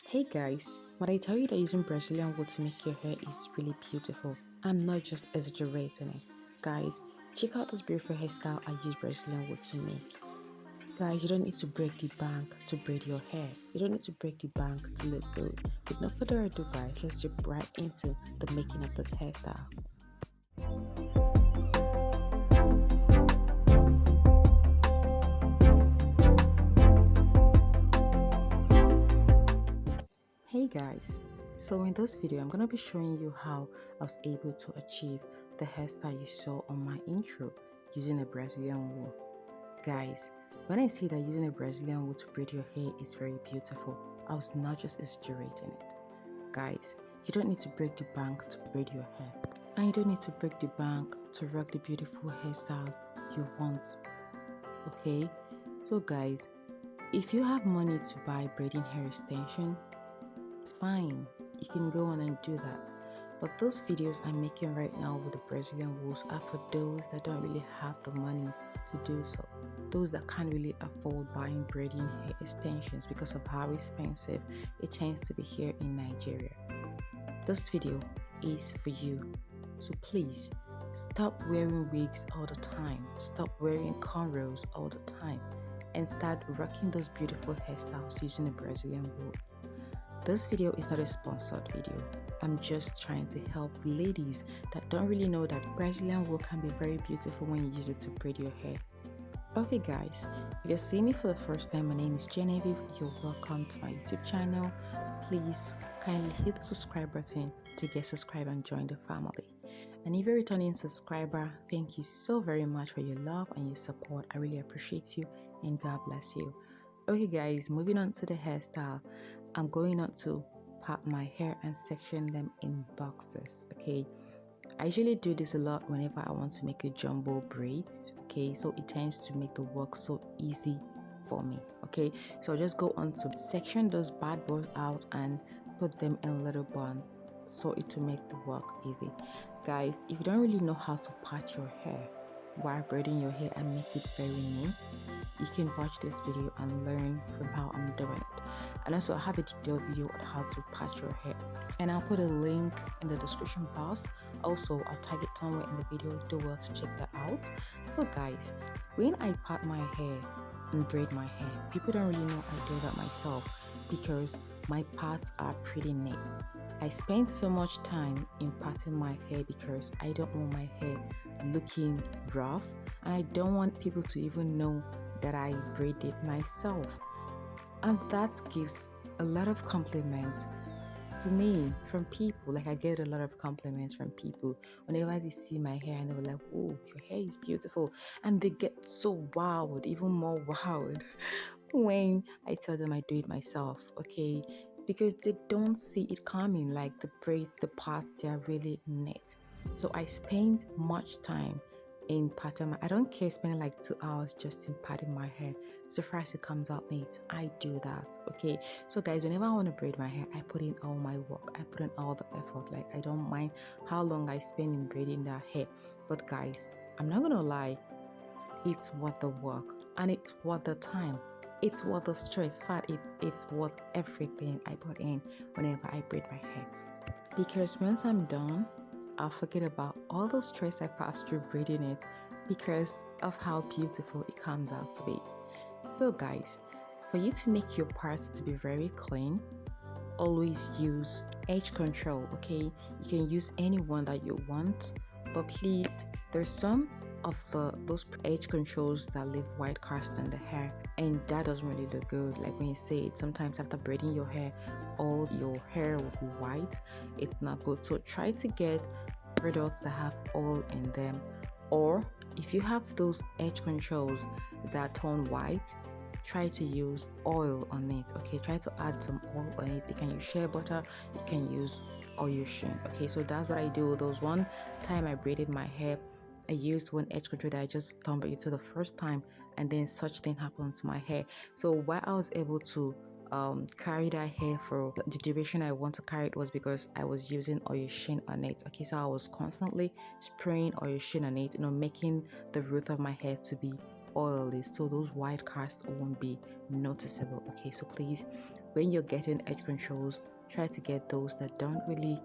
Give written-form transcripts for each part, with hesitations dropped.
Hey guys, when I tell you that using Brazilian wool to make your hair is really beautiful, I'm not just exaggerating it. Guys, check out this beautiful hairstyle I use Brazilian wool to make. Guys, you don't need to break the bank to braid your hair. You don't need to break the bank to look good. With no further ado guys, let's jump right into the making of this hairstyle. Hey guys, so in this video I'm going to be showing you how I was able to achieve the hairstyle you saw on my intro using a Brazilian wool. Guys, when I say that using a Brazilian wool to braid your hair is very beautiful, I was not just exaggerating it. Guys, you don't need to break the bank to braid your hair, and you don't need to break the bank to rock the beautiful hairstyles you want. Okay, so guys, if you have money to buy braiding hair extension, fine, you can go on and do that. But those videos I'm making right now with the Brazilian wools are for those that don't really have the money to do so. Those that can't really afford buying braiding hair extensions because of how expensive it tends to be here in Nigeria. This video is for you. So please, stop wearing wigs all the time. Stop wearing cornrows all the time. And start rocking those beautiful hairstyles using the Brazilian wool. This video is not a sponsored video. I'm just trying to help ladies that don't really know that Brazilian wool can be very beautiful when you use it to braid your hair. Okay guys, if you're seeing me for the first time, my name is Genevieve. You're welcome to my YouTube channel. Please kindly hit the subscribe button to get subscribed and join the family. And if you're a returning subscriber, thank you so very much for your love and your support. I really appreciate you and God bless you. Okay guys, moving on to the hairstyle. I'm going on to part my hair and section them in boxes. Okay, I usually do this a lot whenever I want to make a jumbo braids. Okay, so it tends to make the work so easy for me. Okay, so I'll just go on to section those bad boys out and put them in little buns so it will make the work easy. Guys, if you don't really know how to part your hair while braiding your hair and make it very neat, you can watch this video and learn from how I'm doing it. And also I have a detailed video on how to part your hair, and I'll put a link in the description box. Also, I'll tag it somewhere in the video. Do well to check that out. So guys, when I part my hair and braid my hair, people don't really know I do that myself because my parts are pretty neat. I spend so much time in parting my hair because I don't want my hair looking rough, and I don't want people to even know that I braided myself. And that gives a lot of compliments to me from people. Like, I get a lot of compliments from people whenever they see my hair and they're like, oh, your hair is beautiful, and they get so wowed, even more wowed when I tell them I do it myself. Okay, because they don't see it coming. Like, the braids, the parts, they are really neat. So I spend much time in parting my, I don't care spending like 2 hours just in parting my hair. So far as it comes out neat, I do that. Okay, so guys, whenever I want to braid my hair, I put in all my work, I put in all the effort. Like, I don't mind how long I spend in braiding that hair. But guys, I'm not gonna lie, it's worth the work and it's worth the time. It's worth the stress. In fact, it's worth everything I put in whenever I braid my hair. Because once I'm done, I'll forget about all the stress I passed through braiding it because of how beautiful it comes out to be. So guys, for you to make your parts to be very clean, always use edge control. Okay, you can use any one that you want, but please, there's some of those edge controls that leave white cast on the hair, and that doesn't really look good. Like, when you say it, sometimes after braiding your hair, all your hair will be white. It's not good. So try to get products that have oil in them, or if you have those edge controls that turn white, try to use oil on it. Okay, try to add some oil on it. You can use shea butter, you can use oil sheen. Okay, so that's what I do. There was one time I braided my hair, I used one edge control that I just tumbled into the first time, and then such thing happened to my hair. So while I was able to carry that hair for the duration I want to carry it was because I was using oil sheen on it. Okay, so I was constantly spraying oil sheen on it, making the root of my hair to be oily, so those white casts won't be noticeable. Okay, so please, when you're getting edge controls, try to get those that don't really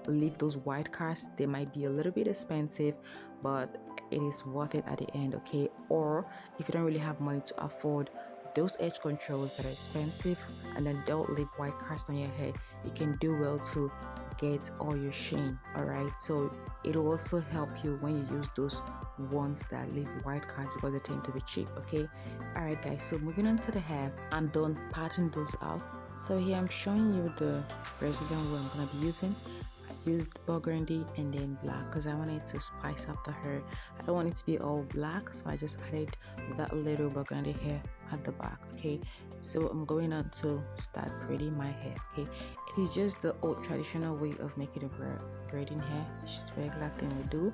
leave those white casts. They might be a little bit expensive, but it is worth it at the end, okay? Or if you don't really have money to afford those edge controls that are expensive and then don't leave white cast on your hair, you can do well to get all your sheen. All right, so it will also help you when you use those ones that leave white cast because they tend to be cheap. Okay, all right guys, so moving on to the hair, I'm done parting those out. So here I'm showing you the Brazilian wool I'm gonna be using. I used burgundy and then black because I wanted to spice up the hair. I don't want it to be all black, so I just added that little burgundy hair at the back. Okay, so I'm going on to start braiding my hair. Okay, it is just the old traditional way of making a braiding hair. It's just a regular thing we do,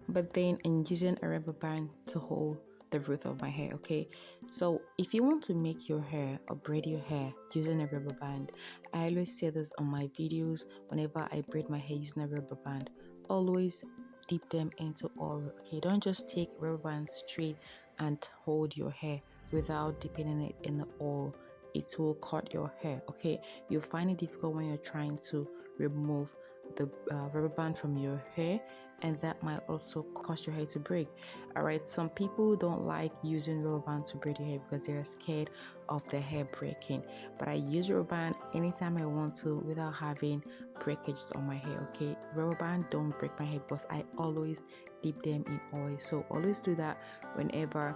but then I'm using a rubber band to hold the root of my hair. Okay, so if you want to make your hair or braid your hair using a rubber band, I always say this on my videos whenever I braid my hair using a rubber band, always dip them into oil. Okay, don't just take rubber band straight and hold your hair without dipping in it in the oil. It will cut your hair. Okay, you'll find it difficult when you're trying to remove the rubber band from your hair, and that might also cause your hair to break. All right, some people don't like using rubber band to braid your hair because they're scared of their hair breaking, but I use rubber band anytime I want to without having breakages on my hair. Okay, rubber band don't break my hair because I always dip them in oil, so always do that whenever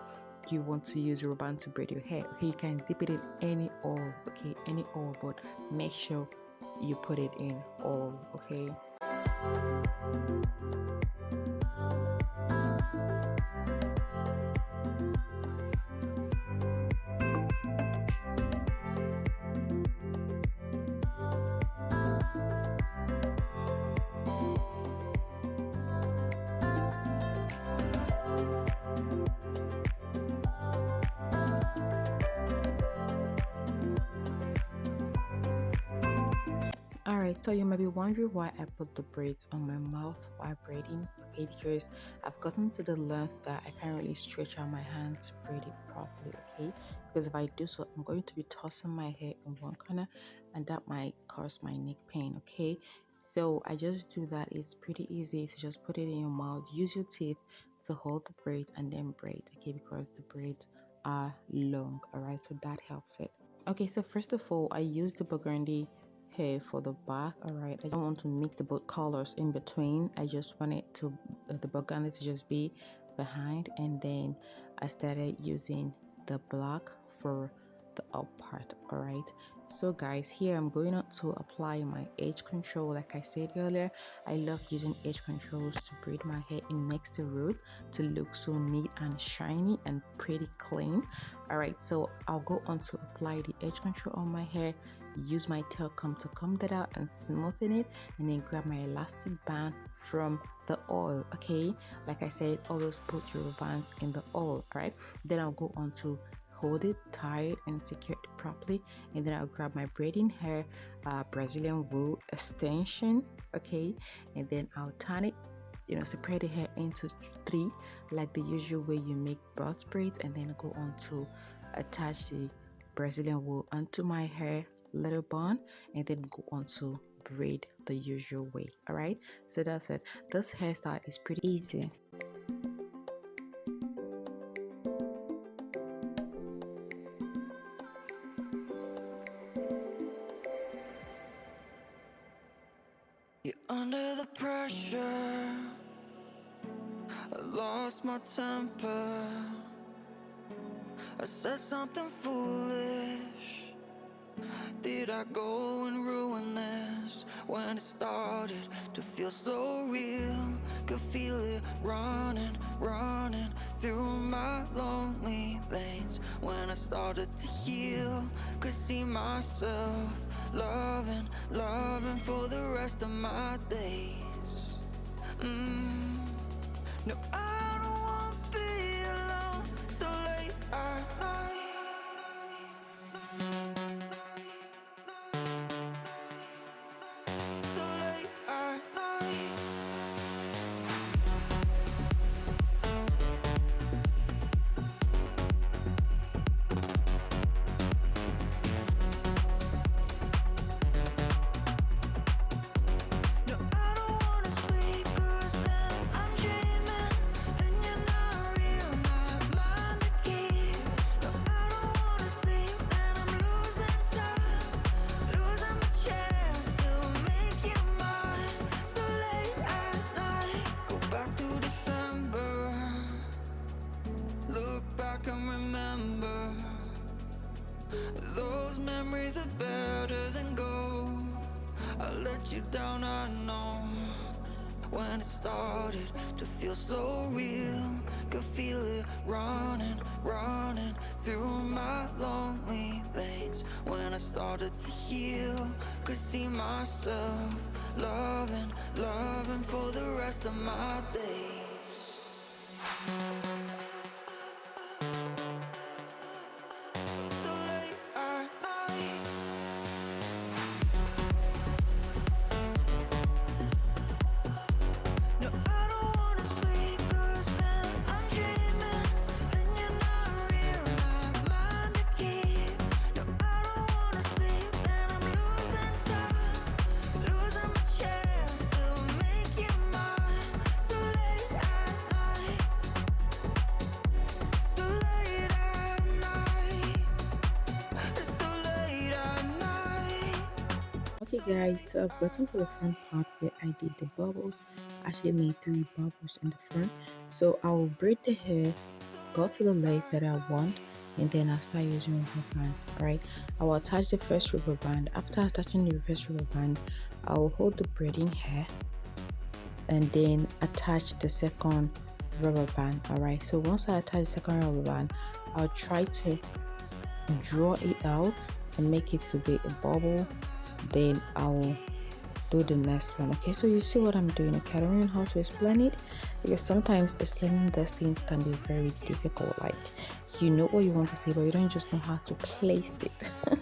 you want to use rubber band to braid your hair. Okay, you can dip it in any oil, okay, any oil, but make sure you put it in oil. Okay. Alright, so you might be wondering why I put the braids on my mouth while braiding. Okay, because I've gotten to the length that I can't really stretch out my hand to braid it properly. Okay, because if I do so, I'm going to be tossing my hair in one corner and that might cause my neck pain. Okay, so I just do that. It's pretty easy to just put it in your mouth, use your teeth to hold the braid and then braid. Okay, because the braids are long. Alright, so that helps it. Okay, so first of all, I use the burgundy hair for the back. All right, I don't want to mix the both colors in between. I just want it to the burgundy to just be behind, and then I started using the black for the up part. All right, so guys, here I'm going on to apply my edge control. Like I said earlier, I love using edge controls to braid my hair. It makes the root to look so neat and shiny and pretty clean. All right, so I'll go on to apply the edge control on my hair, use my tail comb to comb that out and smoothen it, and then grab my elastic band from the oil. Okay, like I said, always put your bands in the oil. All right, then I'll go on to hold it, tie it and secure it properly, and then I'll grab my braiding hair Brazilian wool extension. Okay, and then I'll turn it, separate the hair into three like the usual way you make box braids, and then go on to attach the Brazilian wool onto my hair little bun, and then go on to braid the usual way. All right, so that's it. This hairstyle is pretty easy. You're under the pressure, I lost my temper, I said something foolish. Did I go and ruin this when it started to feel so real? Could feel it running, running through my lonely veins. When I started to heal, could see myself loving, loving for the rest of my days. No, I don't want to be alone so late at night. it better than go. I let you down, I know. When it started to feel so real, could feel it running, running through my lonely veins. When I started to heal, could see myself loving, loving for the rest of my days. So late at night, no, I don't wanna sleep, 'cause then I'm dreaming, and you're not real, my mind to keep. No, I don't wanna sleep, and I'm losing time, losing my chance to make you mine. So late at night, so late at night, it's so late at night. Okay guys, so I've gotten to the front part where I did the bubbles. I actually made 3 bubbles in the front. So I will braid the hair, go to the length that I want, and then I'll start using rubber band. Alright, I will attach the first rubber band. After attaching the first rubber band, I will hold the braiding hair and then attach the second rubber band. Alright, so once I attach the second rubber band, I'll try to draw it out and make it to be a bubble. Then I'll do the next one. Okay, so you see what I'm doing. Okay, I don't know how to explain it, because sometimes explaining these things can be very difficult. Like, you know what you want to say, but you don't just know how to place it.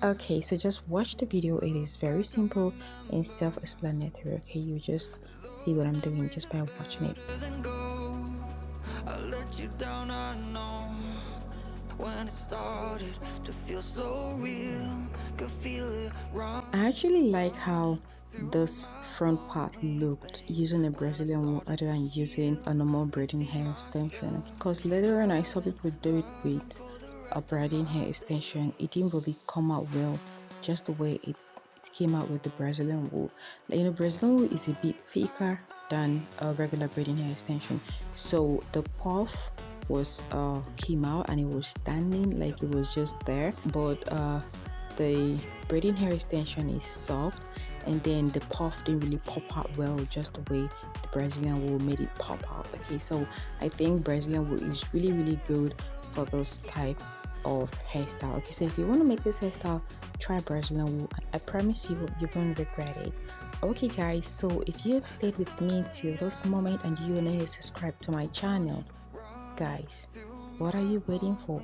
Okay, so just watch the video. It is very simple and self-explanatory. Okay, you just see what I'm doing just by watching it. I let you down, I know. When it started to feel so real, could feel it wrong. I actually like how this front part looked using a Brazilian wool other than using a normal braiding hair extension, because later on I saw people do it with a braiding hair extension. It didn't really come out well, just the way it came out with the Brazilian wool. Like, you know, Brazilian wool is a bit thicker than a regular braiding hair extension, so the puff was came out and it was standing like it was just there, but the braiding hair extension is soft, and then the puff didn't really pop out well, just the way the Brazilian wool made it pop out. Okay, so I think Brazilian wool is really good for this type of hairstyle. Okay, so if you want to make this hairstyle, try Brazilian wool. I promise you won't regret it. Okay guys, so if you have stayed with me till this moment and you need to subscribe to my channel, guys, what are you waiting for?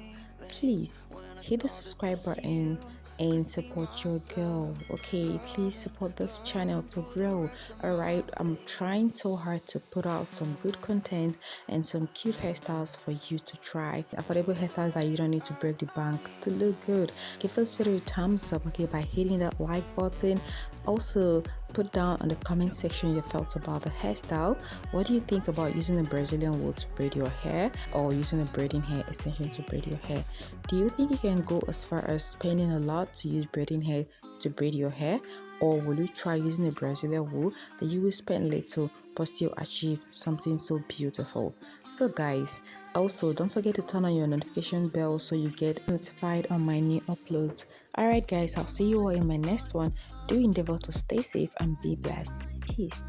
Please hit the subscribe button and support your girl. Okay, please support this channel to grow. All right, I'm trying so hard to put out some good content and some cute hairstyles for you to try. Affordable hairstyles that you don't need to break the bank to look good. Give this video a thumbs up, okay, by hitting that like button. Also, put down on the comment section your thoughts about the hairstyle. What do you think about using a Brazilian wool to braid your hair, or using a braiding hair extension to braid your hair? Do you think you can go as far as spending a lot to use braiding hair to braid your hair, or will you try using a Brazilian wool that you will spend little but still achieve something so beautiful? So guys, also don't forget to turn on your notification bell so you get notified on my new uploads. Alright guys, I'll see you all in my next one. Do endeavor to stay safe and be blessed. Peace.